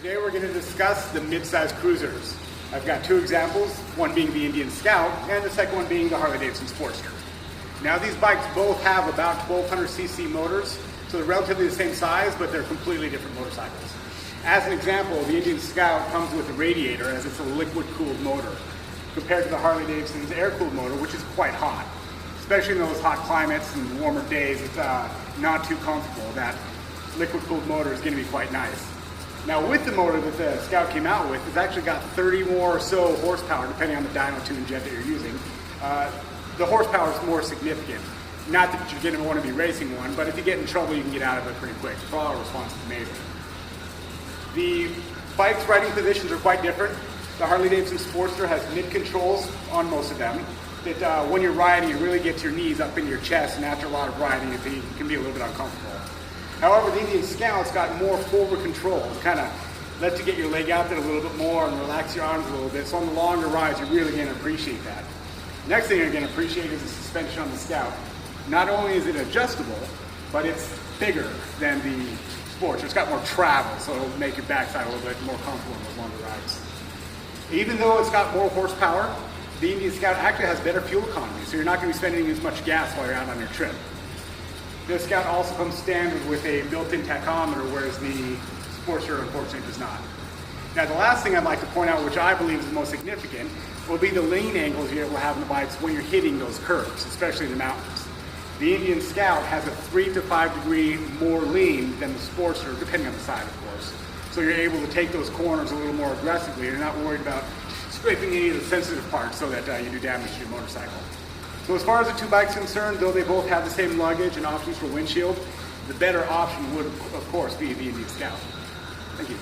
Today we're going to discuss the mid-size cruisers. I've got two examples, one being the Indian Scout and the second one being the Harley-Davidson Sportster. Now these bikes both have about 1200cc motors, so they're relatively the same size, but they're completely different motorcycles. As an example, the Indian Scout comes with a radiator as it's a liquid-cooled motor, compared to the Harley-Davidson's air-cooled motor, which is quite hot. Especially in those hot climates and warmer days, it's not too comfortable. That liquid-cooled motor is going to be quite nice. Now with the motor that the Scout came out with, it's actually got 30 more or so horsepower, depending on the dyno tune jet that you're using. The horsepower is more significant. Not that you're going to want to be racing one, but if you get in trouble, you can get out of it pretty quick. The throttle response is amazing. The bike's riding positions are quite different. The Harley-Davidson Sportster has mid controls on most of them. That when you're riding, you really get your knees up in your chest, and after a lot of riding, it can be a little bit uncomfortable. However, the Indian Scout's got more forward control. It kind of lets you get your leg out there a little bit more and relax your arms a little bit. So on the longer rides, you're really going to appreciate that. Next thing you're going to appreciate is the suspension on the Scout. Not only is it adjustable, but it's bigger than the Sportster. It's got more travel, so it'll make your backside a little bit more comfortable in those longer rides. Even though it's got more horsepower, the Indian Scout actually has better fuel economy, so you're not going to be spending as much gas while you're out on your trip. The Scout also comes standard with a built-in tachometer, whereas the Sportster unfortunately does not. Now the last thing I'd like to point out, which I believe is the most significant, will be the lean angles you're able to have in the bikes when you're hitting those curves, especially in the mountains. The Indian Scout has a 3 to 5 degree more lean than the Sportster, depending on the side of course. So you're able to take those corners a little more aggressively. You're not worried about scraping any of the sensitive parts so that you do damage to your motorcycle. So as far as the two bikes are concerned, though they both have the same luggage and options for windshield, the better option would, of course, be the Indian Scout. Thank you.